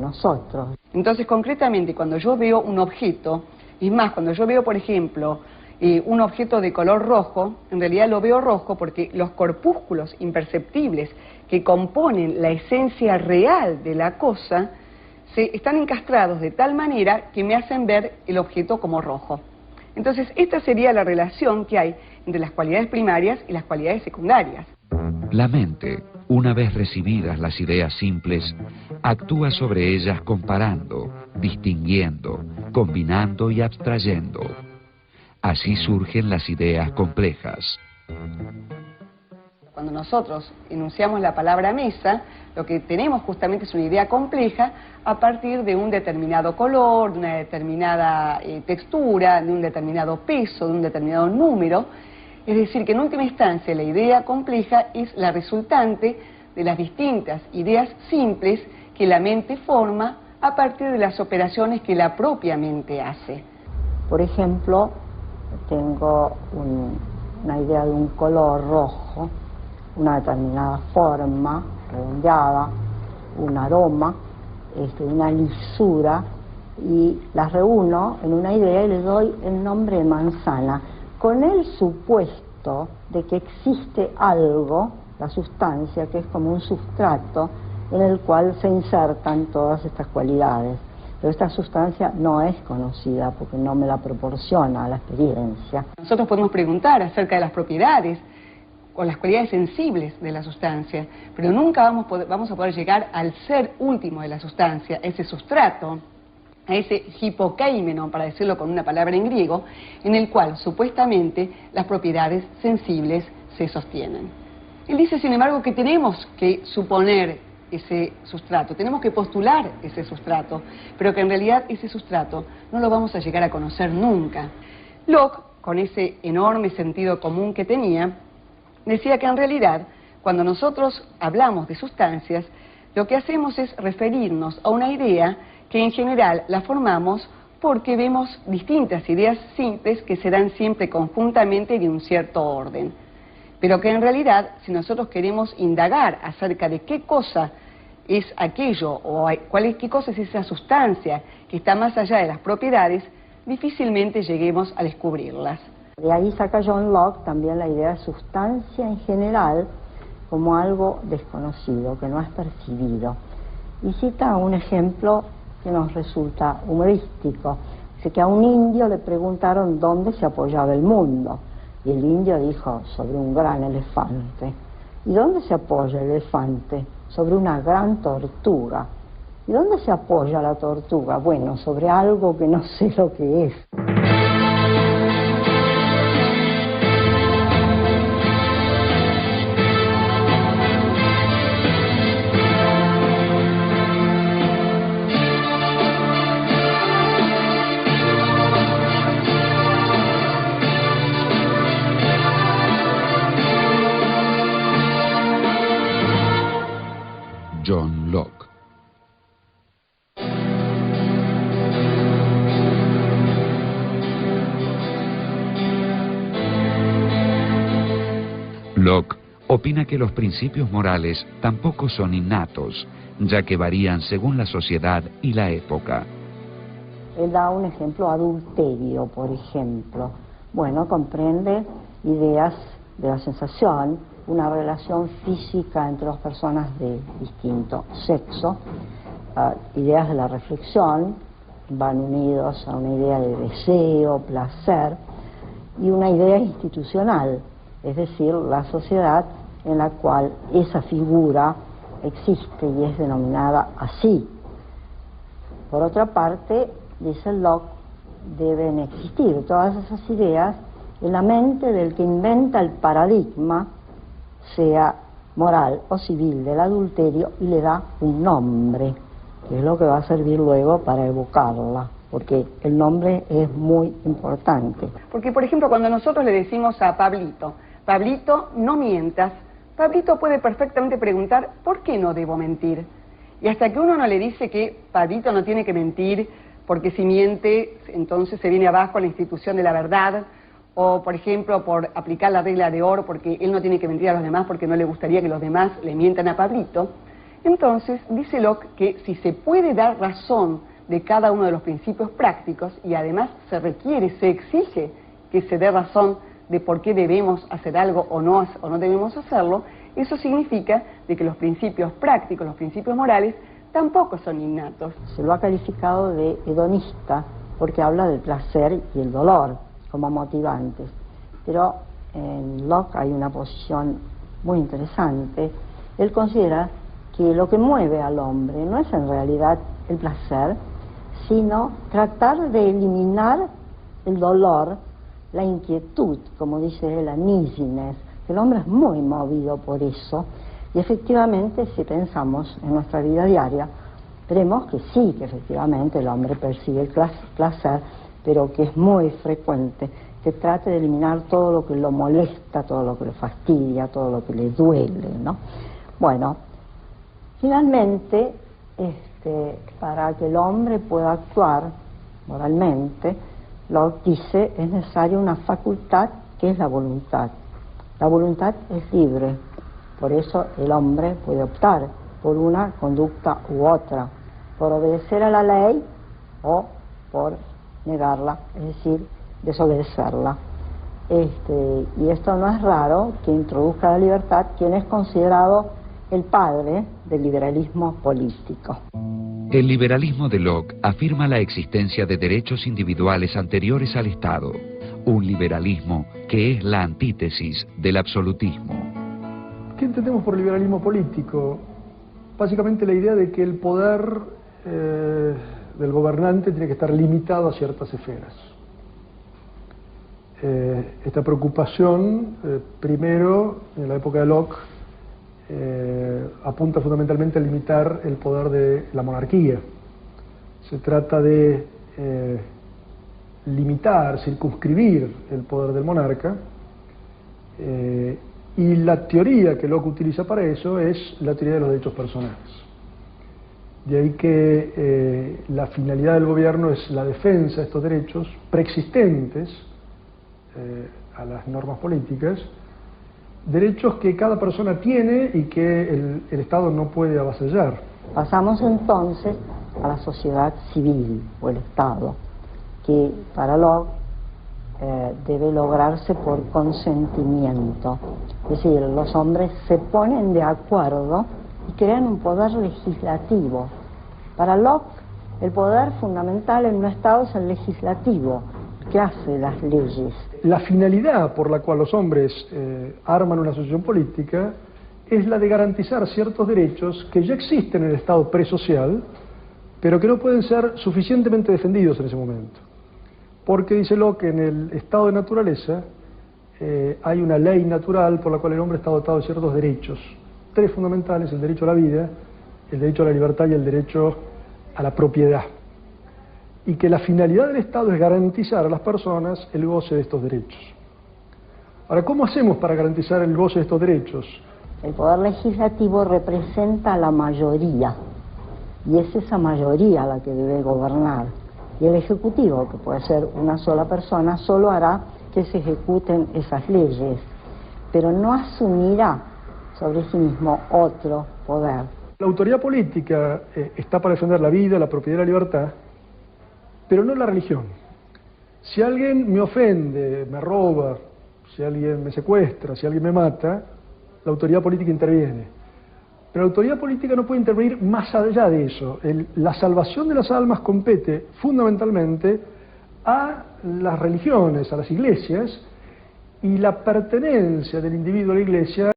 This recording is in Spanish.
nosotros. Entonces, concretamente, cuando yo veo un objeto, es más, cuando yo veo, por ejemplo, un objeto de color rojo, en realidad lo veo rojo porque los corpúsculos imperceptibles que componen la esencia real de la cosa están encastrados de tal manera que me hacen ver el objeto como rojo. Entonces, esta sería la relación que hay entre las cualidades primarias y las cualidades secundarias. La mente, una vez recibidas las ideas simples, actúa sobre ellas comparando, distinguiendo, combinando y abstrayendo. Así surgen las ideas complejas. Cuando nosotros enunciamos la palabra mesa, lo que tenemos justamente es una idea compleja a partir de un determinado color, de una determinada textura, de un determinado peso, de un determinado número. Es decir, que en última instancia la idea compleja es la resultante de las distintas ideas simples que la mente forma a partir de las operaciones que la propia mente hace. Por ejemplo, tengo una idea de un color rojo, una determinada forma redondeada, un aroma, una lisura, y las reúno en una idea y le doy el nombre de manzana, con el supuesto de que existe algo, la sustancia, que es como un sustrato en el cual se insertan todas estas cualidades. Pero esta sustancia no es conocida porque no me la proporciona la experiencia. Nosotros podemos preguntar acerca de las propiedades o las cualidades sensibles de la sustancia, pero nunca vamos a poder llegar al ser último de la sustancia, ese sustrato, a ese hipokeimeno, para decirlo con una palabra en griego, en el cual supuestamente las propiedades sensibles se sostienen. Él dice, sin embargo, que tenemos que suponer ese sustrato, tenemos que postular ese sustrato, pero que en realidad ese sustrato no lo vamos a llegar a conocer nunca. Locke, con ese enorme sentido común que tenía, decía que en realidad, cuando nosotros hablamos de sustancias, lo que hacemos es referirnos a una idea que en general la formamos porque vemos distintas ideas simples que se dan siempre conjuntamente de un cierto orden. Pero que en realidad, si nosotros queremos indagar acerca de qué cosa es aquello o qué cosa es esa sustancia que está más allá de las propiedades, difícilmente lleguemos a descubrirlas. De ahí saca John Locke también la idea de sustancia en general como algo desconocido, que no es percibido. Y cita un ejemplo que nos resulta humorístico. Dice que a un indio le preguntaron dónde se apoyaba el mundo. Y el indio dijo, sobre un gran elefante. ¿Y dónde se apoya el elefante? Sobre una gran tortuga. ¿Y dónde se apoya la tortuga? Bueno, sobre algo que no sé lo que es. John Locke. Locke opina que los principios morales tampoco son innatos, ya que varían según la sociedad y la época. Él da un ejemplo, adulterio, por ejemplo. Bueno, comprende ideas de la sensación, una relación física entre dos personas de distinto sexo, ideas de la reflexión, van unidos a una idea de deseo, placer, y una idea institucional, es decir, la sociedad en la cual esa figura existe y es denominada así. Por otra parte, dice Locke, deben existir todas esas ideas en la mente del que inventa el paradigma, sea moral o civil, del adulterio, y le da un nombre, que es lo que va a servir luego para evocarla, porque el nombre es muy importante. Porque, por ejemplo, cuando nosotros le decimos a Pablito, Pablito, no mientas, Pablito puede perfectamente preguntar, ¿por qué no debo mentir? Y hasta que uno no le dice que Pablito no tiene que mentir, porque si miente, entonces se viene abajo la institución de la verdad, o, por ejemplo, por aplicar la regla de oro, porque él no tiene que mentir a los demás porque no le gustaría que los demás le mientan a Pablito. Entonces, dice Locke que si se puede dar razón de cada uno de los principios prácticos, y además se requiere, se exige que se dé razón de por qué debemos hacer algo o no debemos hacerlo, eso significa de que los principios prácticos, los principios morales, tampoco son innatos. Se lo ha calificado de hedonista porque habla del placer y el dolor como motivantes. Pero en Locke hay una posición muy interesante. Él considera que lo que mueve al hombre no es en realidad el placer, sino tratar de eliminar el dolor, la inquietud, como dice él, la uneasiness. El hombre es muy movido por eso, y efectivamente, si pensamos en nuestra vida diaria, veremos que sí, que efectivamente el hombre percibe el placer, pero que es muy frecuente que trate de eliminar todo lo que lo molesta, todo lo que le fastidia, todo lo que le duele, ¿no? Bueno, finalmente, para que el hombre pueda actuar moralmente, Locke dice, es necesaria una facultad que es la voluntad. La voluntad es libre, por eso el hombre puede optar por una conducta u otra, por obedecer a la ley o por negarla, es decir, desobedecerla. Y esto no es raro que introduzca la libertad quien es considerado el padre del liberalismo político. El liberalismo de Locke afirma la existencia de derechos individuales anteriores al Estado, un liberalismo que es la antítesis del absolutismo. ¿Qué entendemos por liberalismo político? Básicamente la idea de que el poder del gobernante tiene que estar limitado a ciertas esferas. Esta preocupación, primero, en la época de Locke, apunta fundamentalmente a limitar el poder de la monarquía. Se trata de limitar, circunscribir el poder del monarca, y la teoría que Locke utiliza para eso es la teoría de los derechos personales. De ahí que la finalidad del gobierno es la defensa de estos derechos preexistentes a las normas políticas, derechos que cada persona tiene y que el Estado no puede avasallar. Pasamos entonces a la sociedad civil o el Estado, que para Locke debe lograrse por consentimiento. Es decir, los hombres se ponen de acuerdo y crean un poder legislativo. Para Locke, el poder fundamental en un Estado es el legislativo, que hace las leyes. La finalidad por la cual los hombres arman una asociación política es la de garantizar ciertos derechos que ya existen en el Estado presocial, pero que no pueden ser suficientemente defendidos en ese momento. Porque dice Locke, en el estado de naturaleza hay una ley natural por la cual el hombre está dotado de ciertos derechos, tres fundamentales: el derecho a la vida, el derecho a la libertad y el derecho a la propiedad. Y que la finalidad del Estado es garantizar a las personas el goce de estos derechos. Ahora, ¿cómo hacemos para garantizar el goce de estos derechos? El poder legislativo representa a la mayoría, y es esa mayoría la que debe gobernar. Y el Ejecutivo, que puede ser una sola persona, solo hará que se ejecuten esas leyes, pero no asumirá sobre sí mismo otro poder. La autoridad política está para defender la vida, la propiedad y la libertad, pero no la religión. Si alguien me ofende, me roba, si alguien me secuestra, si alguien me mata, la autoridad política interviene. Pero la autoridad política no puede intervenir más allá de eso. La salvación de las almas compete fundamentalmente a las religiones, a las iglesias, y la pertenencia del individuo a la iglesia